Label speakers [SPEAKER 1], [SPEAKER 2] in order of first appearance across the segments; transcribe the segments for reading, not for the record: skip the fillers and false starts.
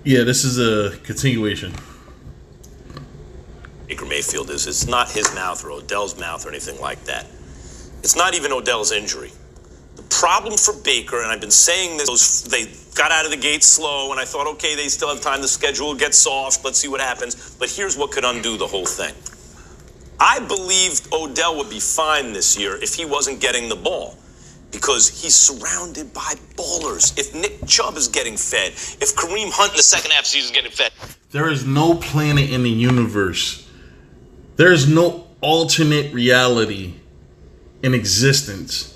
[SPEAKER 1] Yeah, this is a continuation.
[SPEAKER 2] Baker Mayfield is. It's not his mouth or Odell's mouth or anything like that. It's not even Odell's injury. The problem for Baker, and I've been saying this, they got out of the gate slow, and I thought, okay, they still have time. The schedule gets soft. Let's see what happens. But here's what could undo the whole thing. I believed Odell would be fine this year if he wasn't getting the ball, because he's surrounded by ballers. If Nick Chubb is getting fed, if Kareem Hunt in the second half of the season is getting fed.
[SPEAKER 1] There is no planet in the universe. There is no alternate reality in existence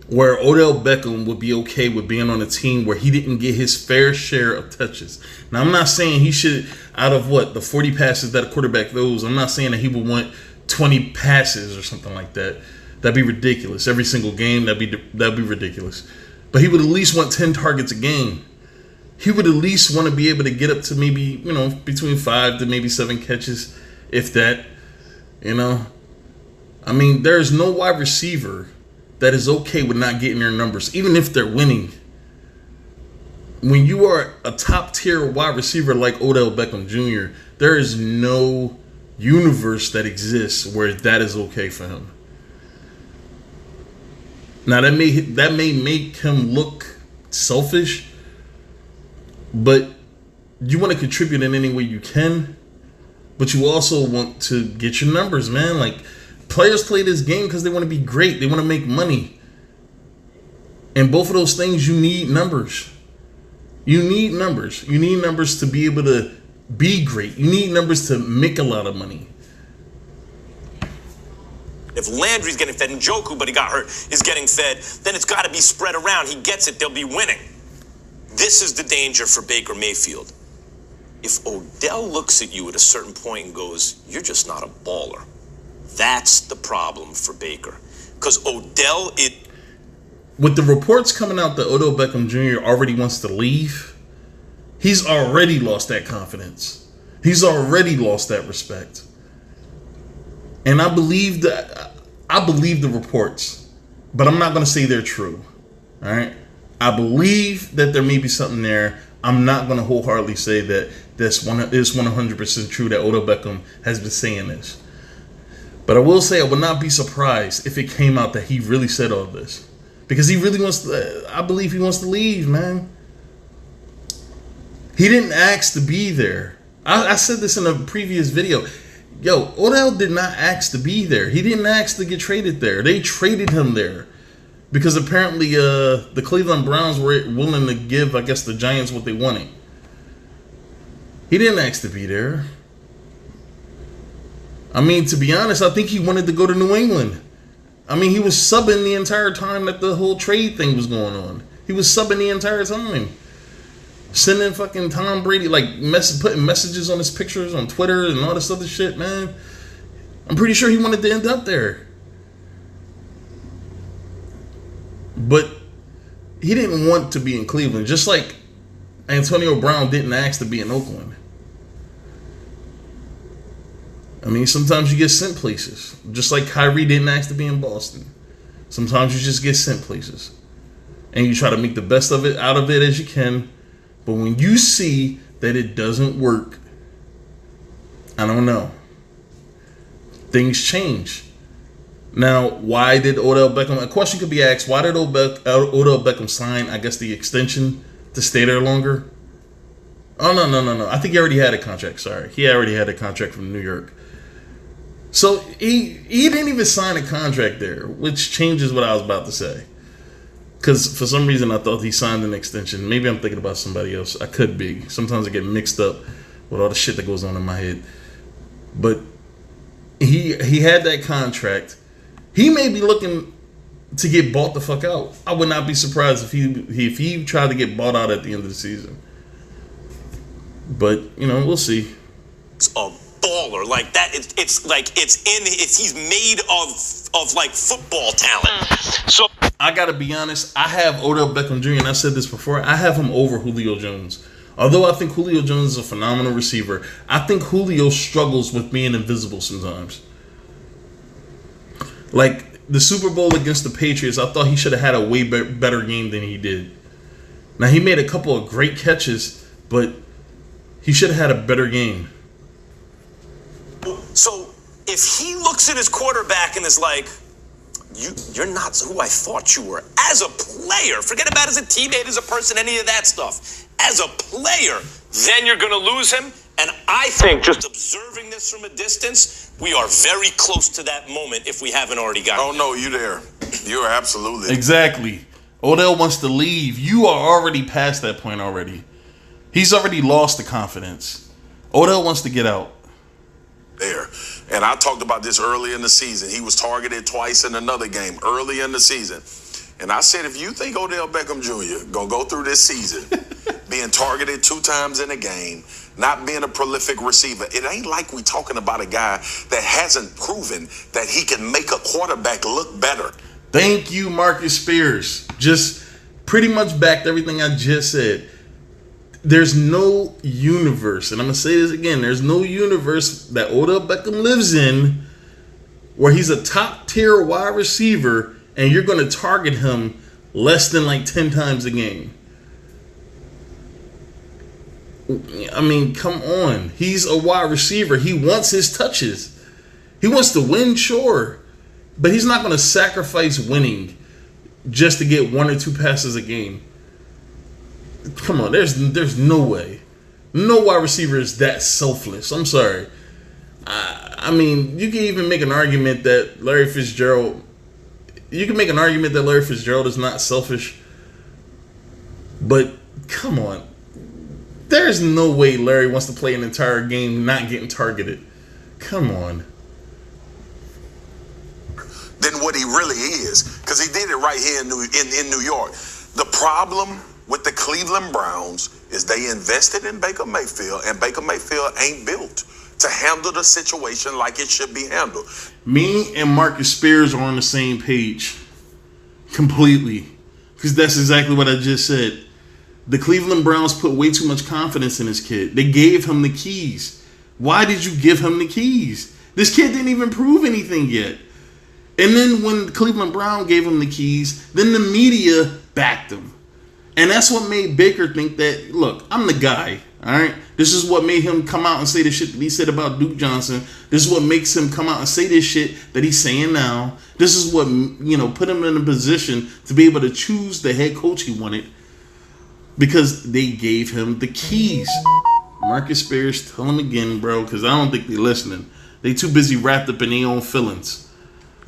[SPEAKER 1] where Odell Beckham would be okay with being on a team where he didn't get his fair share of touches. Now, I'm not saying he should, out of the 40 passes that a quarterback throws, I'm not saying that he would want 20 passes or something like that. That'd be ridiculous. Every single game, that'd be ridiculous. But he would at least want 10 targets a game. He would at least want to be able to get up to maybe, between 5 to maybe 7 catches, if that, I mean, there's no wide receiver that is okay with not getting their numbers, even if they're winning. When you are a top-tier wide receiver like Odell Beckham Jr., there is no universe that exists where that is okay for him. Now, that may make him look selfish, but you want to contribute in any way you can, but you also want to get your numbers, man. Like, players play this game because they want to be great. They want to make money. And both of those things, you need numbers. You need numbers. You need numbers to be able to be great. You need numbers to make a lot of money.
[SPEAKER 2] If Landry's getting fed and Njoku, but he got hurt, is getting fed, then it's got to be spread around. He gets it. They'll be winning. This is the danger for Baker Mayfield. If Odell looks at you at a certain point and goes, you're just not a baller, that's the problem for Baker. Because Odell,
[SPEAKER 1] with the reports coming out that Odell Beckham Jr. already wants to leave, he's already lost that confidence. He's already lost that respect. And I believe the reports, but I'm not going to say they're true. All right? I believe that there may be something there. I'm not going to wholeheartedly say that this is 100% true that Odell Beckham has been saying this. But I will say I would not be surprised if it came out that he really said all this. Because he really wants to, I believe he wants to leave, man. He didn't ask to be there. I said this in a previous video. Yo, Odell did not ask to be there. He didn't ask to get traded there. They traded him there. Because apparently the Cleveland Browns were willing to give, I guess, the Giants what they wanted. He didn't ask to be there. I mean, to be honest, I think he wanted to go to New England. I mean, he was subbing the entire time that the whole trade thing was going on. He was subbing the entire time. Sending fucking Tom Brady, putting messages on his pictures on Twitter and all this other shit, man. I'm pretty sure he wanted to end up there. But he didn't want to be in Cleveland, just like Antonio Brown didn't ask to be in Oakland. I mean, sometimes you get sent places. Just like Kyrie didn't ask to be in Boston. Sometimes you just get sent places. And you try to make the best of it out of it as you can. But when you see that it doesn't work, I don't know. Things change. Now, why did Odell Beckham... A question could be asked, why did Odell Beckham sign, I guess, the extension to stay there longer? Oh, no. I think he already had a contract. Sorry. He already had a contract from New York. So he didn't even sign a contract there, which changes what I was about to say. Because for some reason I thought he signed an extension. Maybe I'm thinking about somebody else. I could be. Sometimes I get mixed up with all the shit that goes on in my head. But he had that contract. He may be looking to get bought the fuck out. I would not be surprised if he tried to get bought out at the end of the season. But, we'll see.
[SPEAKER 2] It's a baller like that. He's made of like football talent. So
[SPEAKER 1] I gotta be honest, I have Odell Beckham Jr., and I said this before, I have him over Julio Jones. Although I think Julio Jones is a phenomenal receiver, I think Julio struggles with being invisible sometimes. Like the Super Bowl against the Patriots, I thought he should have had a way better game than he did. Now, he made a couple of great catches, but He should have had a better game.
[SPEAKER 2] So if he looks at his quarterback and is like, you're not who I thought you were as a player, forget about as a teammate, as a person, any of that stuff. As a player, then you're going to lose him. And I think just observing this from a distance, we are very close to that moment if we haven't already got it.
[SPEAKER 3] Oh, no, you there. You are absolutely.
[SPEAKER 1] Exactly. Odell wants to leave. You are already past that point already. He's already lost the confidence. Odell wants to get out.
[SPEAKER 3] There. And I talked about this early in the season. He was targeted twice in another game early in the season. And I said, if you think Odell Beckham Jr. gonna go through this season being targeted 2 times in a game, not being a prolific receiver, it ain't like we talking about a guy that hasn't proven that he can make a quarterback look better.
[SPEAKER 1] Thank you, Marcus Spears. Just pretty much backed everything I just said. There's no universe, and I'm going to say this again, there's no universe that Odell Beckham lives in where he's a top-tier wide receiver and you're going to target him less than like 10 times a game. I mean, come on. He's a wide receiver. He wants his touches. He wants to win, sure, but he's not going to sacrifice winning just to get 1 or 2 passes a game. Come on, there's no way. No wide receiver is that selfless. I'm sorry. I mean, you can even make an argument that Larry Fitzgerald. You can make an argument that Larry Fitzgerald is not selfish. But come on, there's no way Larry wants to play an entire game not getting targeted. Come on.
[SPEAKER 3] Than what he really is, because he did it right here in New York. The problem with the Cleveland Browns is they invested in Baker Mayfield, and Baker Mayfield ain't built to handle the situation like it should be handled.
[SPEAKER 1] Me and Marcus Spears are on the same page completely, because that's exactly what I just said. The Cleveland Browns put way too much confidence in this kid. They gave him the keys. Why did you give him the keys? This kid didn't even prove anything yet. And then when Cleveland Brown gave him the keys, then the media backed him. And that's what made Baker think that, look, I'm the guy, all right? This is what made him come out and say the shit that he said about Duke Johnson. This is what makes him come out and say this shit that he's saying now. This is what, put him in a position to be able to choose the head coach he wanted because they gave him the keys. Marcus Spears, tell him again, bro, because I don't think they're listening. They too busy wrapped up in their own feelings.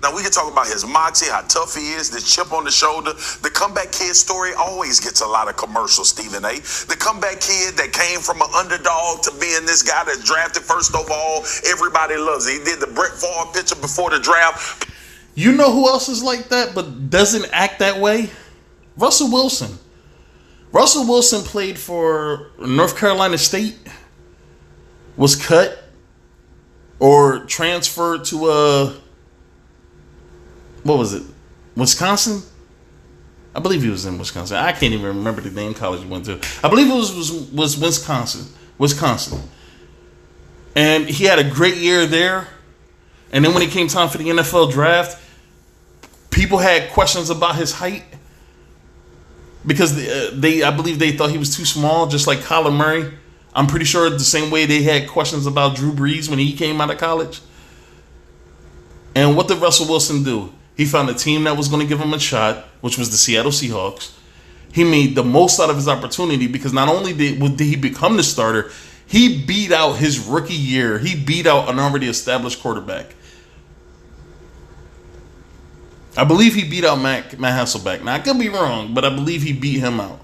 [SPEAKER 3] Now, we can talk about his moxie, how tough he is, the chip on the shoulder. The comeback kid story always gets a lot of commercials, Stephen A. The comeback kid that came from an underdog to being this guy that's drafted first overall, everybody loves it. He did the Brett Favre picture before the draft.
[SPEAKER 1] You know who else is like that but doesn't act that way? Russell Wilson. Russell Wilson played for North Carolina State, was cut or transferred to what was it? Wisconsin? I believe he was in Wisconsin. I can't even remember the name college he went to. I believe it was Wisconsin. And he had a great year there. And then when it came time for the NFL draft, people had questions about his height because I believe they thought he was too small, just like Kyler Murray. I'm pretty sure the same way they had questions about Drew Brees when he came out of college. And what did Russell Wilson do? He found a team that was going to give him a shot, which was the Seattle Seahawks. He made the most out of his opportunity because not only did he become the starter, he beat out his rookie year. He beat out an already established quarterback. I believe he beat out Matt Hasselbeck. Now, I could be wrong, but I believe he beat him out.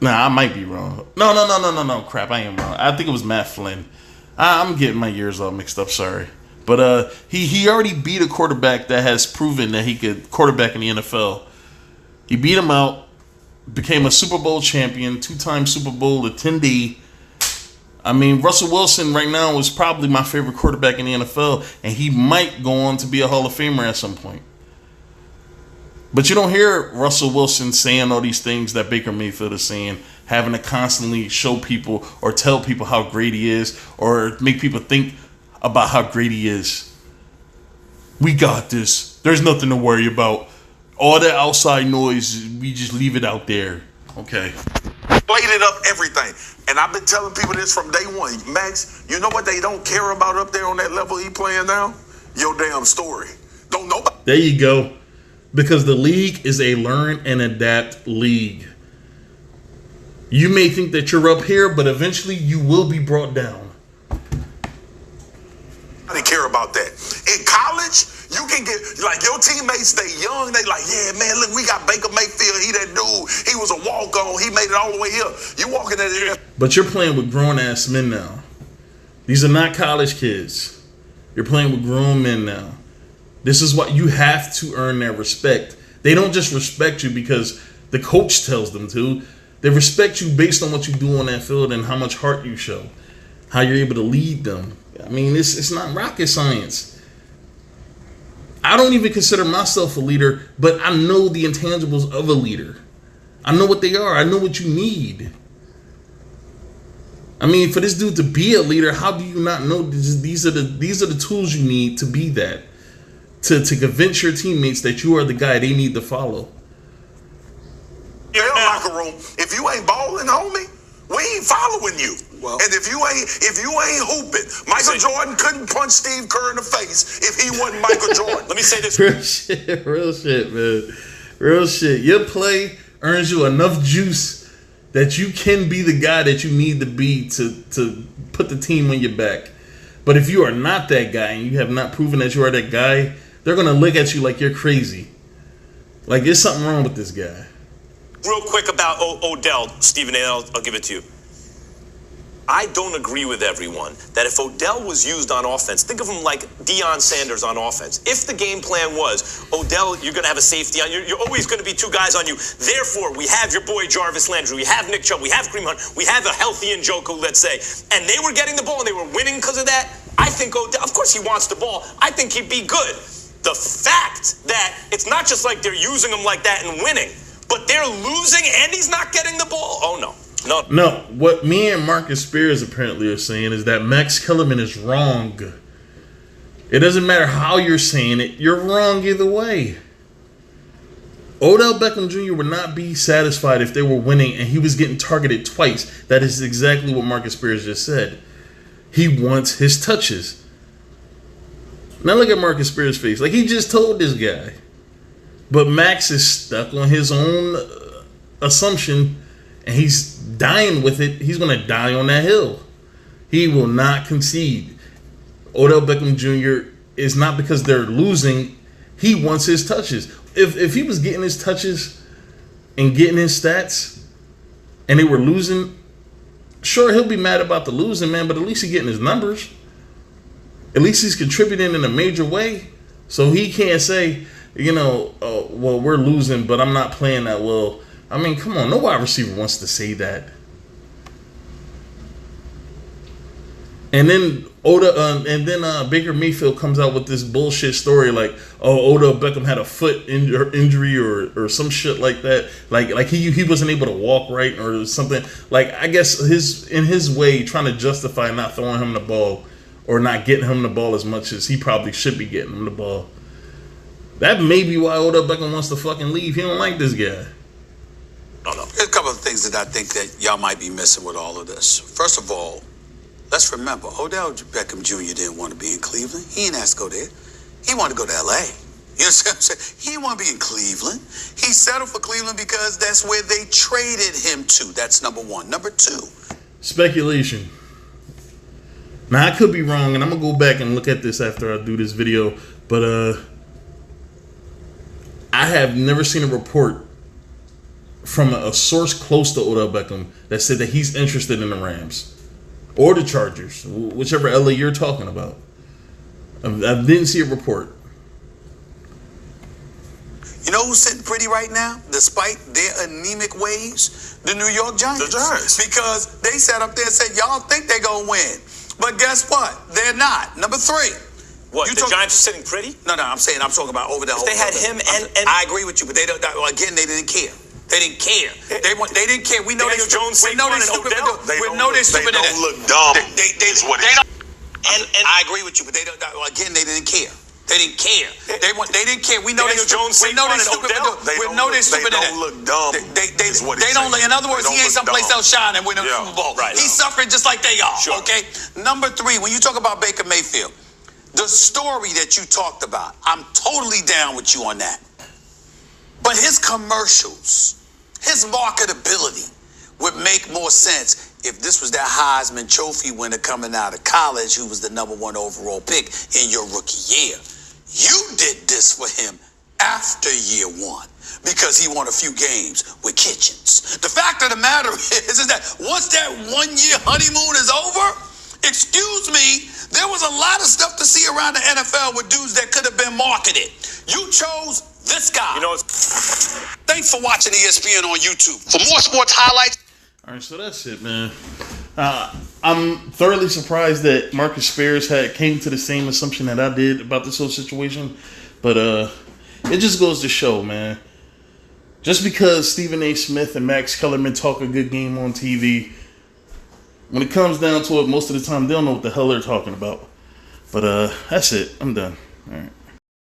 [SPEAKER 1] Nah, I might be wrong. No. Crap, I am wrong. I think it was Matt Flynn. I'm getting my years all mixed up, sorry. But he already beat a quarterback that has proven that he could quarterback in the NFL. He beat him out, became a Super Bowl champion, 2-time Super Bowl attendee. I mean, Russell Wilson right now is probably my favorite quarterback in the NFL, and he might go on to be a Hall of Famer at some point. But you don't hear Russell Wilson saying all these things that Baker Mayfield is saying, having to constantly show people or tell people how great he is or make people think about how great he is. We got this. There's nothing to worry about. All that outside noise, we just leave it out there. Okay.
[SPEAKER 3] Plated up everything. And I've been telling people this from day one. Max, you know what they don't care about up there on that level he playing now? Your damn story. Don't nobody.
[SPEAKER 1] There you go. Because the league is a learn and adapt league. You may think that you're up here, but eventually you will be brought down.
[SPEAKER 3] They care about that. In college, you can get, like, your teammates, they young, they like, yeah, man, look, we got Baker Mayfield, he that dude, he was a walk-on, he made it all the way here. You walking in there.
[SPEAKER 1] But you're playing with grown-ass men now. These are not college kids. You're playing with grown men now. This is what you have to earn their respect. They don't just respect you because the coach tells them to. They respect you based on what you do on that field and how much heart you show, how you're able to lead them. I mean, it's not rocket science. I don't even consider myself a leader, but I know the intangibles of a leader. I know what they are. I know what you need. I mean, for this dude to be a leader, how do you not know these are the tools you need to be that? To convince your teammates that you are the guy they need to follow.
[SPEAKER 3] In the locker room, if you ain't balling, homie, we ain't following you. Well, and if you ain't hooping, Michael Jordan couldn't punch Steve Kerr in the face if he wasn't Michael Jordan.
[SPEAKER 2] Let me say this.
[SPEAKER 1] Real shit, man. Real shit. Your play earns you enough juice that you can be the guy that you need to be to put the team on your back. But if you are not that guy and you have not proven that you are that guy, they're going to look at you like you're crazy. Like there's something wrong with this guy.
[SPEAKER 2] Real quick about Odell, Stephen A., I'll give it to you. I don't agree with everyone that if Odell was used on offense, think of him like Deion Sanders on offense. If the game plan was, Odell, you're going to have a safety on you, you're always going to be two guys on you. Therefore, we have your boy Jarvis Landry, we have Nick Chubb, we have Kareem Hunt, we have a healthy Njoku, let's say. And they were getting the ball and they were winning because of that. I think Odell, of course he wants the ball. I think he'd be good. The fact that it's not just like they're using him like that and winning, but they're losing and he's not getting the ball. Oh, no.
[SPEAKER 1] No, what me and Marcus Spears apparently are saying is that Max Kellerman is wrong. It doesn't matter how you're saying it, you're wrong either way. Odell Beckham Jr. would not be satisfied if they were winning and he was getting targeted twice. That is exactly what Marcus Spears just said. He wants his touches. Now look at Marcus Spears' face. Like he just told this guy. But Max is stuck on his own assumption and he's dying with it. He's going to die on that hill. He will not concede. Odell Beckham Jr. is not because they're losing. He wants his touches. If he was getting his touches and getting his stats and they were losing, sure, he'll be mad about the losing, man, but at least he's getting his numbers. At least he's contributing in a major way. So he can't say, well, we're losing, but I'm not playing that well. I mean, come on, no wide receiver wants to say that. And then Baker Mayfield comes out with this bullshit story like, oh, Odell Beckham had a foot injury or some shit like that. Like he wasn't able to walk right or something. Like I guess in his way trying to justify not throwing him the ball or not getting him the ball as much as he probably should be getting him the ball. That may be why Odell Beckham wants to fucking leave. He don't like this guy.
[SPEAKER 4] There's a couple of things that I think that y'all might be missing with all of this. First of all, let's remember, Odell Beckham Jr. didn't want to be in Cleveland. He didn't ask to go there. He wanted to go to L.A. You know what I'm saying? He didn't want to be in Cleveland. He settled for Cleveland because that's where they traded him to. That's number one. Number two.
[SPEAKER 1] Speculation. Now, I could be wrong, and I'm going to go back and look at this after I do this video, but I have never seen a report from a source close to Odell Beckham that said that he's interested in the Rams or the Chargers, whichever LA you're talking about. I didn't see a report.
[SPEAKER 4] You know who's sitting pretty right now, despite their anemic ways? The New York Giants.
[SPEAKER 3] The Giants.
[SPEAKER 4] Because they sat up there and said, y'all think they're going to win. But guess what? They're not. Number three.
[SPEAKER 2] What, the Giants are sitting pretty?
[SPEAKER 4] No, I'm talking about over the whole.
[SPEAKER 2] They had him and
[SPEAKER 4] I agree with you, but they don't. Again, they didn't care. They didn't care. They didn't care. We know they
[SPEAKER 2] Jones,
[SPEAKER 4] we know they stupid. We know they stupid.
[SPEAKER 3] They don't look dumb.
[SPEAKER 4] And I agree with you, but they don't. Again, they didn't care. They didn't care. They didn't care. We know
[SPEAKER 2] Daniel
[SPEAKER 4] they
[SPEAKER 2] Jones,
[SPEAKER 4] we know they
[SPEAKER 2] Saquon, and
[SPEAKER 4] stupid.
[SPEAKER 2] Odell.
[SPEAKER 4] We know they stupid.
[SPEAKER 3] They don't look dumb.
[SPEAKER 4] They don't. In other words, he ain't someplace else shining winning a Super Bowl.
[SPEAKER 2] Right.
[SPEAKER 4] He's suffering just like they are.
[SPEAKER 2] Sure.
[SPEAKER 4] Okay. Number 3, when you talk about Baker Mayfield, the story that you talked about, I'm totally down with you on that. But his commercials, his marketability would make more sense if this was that Heisman Trophy winner coming out of college who was the #1 overall pick in your rookie year. You did this for him after year 1 because he won a few games with Kitchens. The fact of the matter is that once that 1-year honeymoon is over, excuse me, there was a lot of stuff to see around the NFL with dudes that could have been marketed. You chose this guy.
[SPEAKER 2] You know,
[SPEAKER 4] Thanks for watching ESPN on YouTube. For more sports highlights.
[SPEAKER 1] All right, so that's it, man. I'm thoroughly surprised that Marcus Spears came to the same assumption that I did about this whole situation. But it just goes to show, man. Just because Stephen A. Smith and Max Kellerman talk a good game on TV, when it comes down to it, most of the time they don't know what the hell they're talking about. But that's it. I'm done. All right.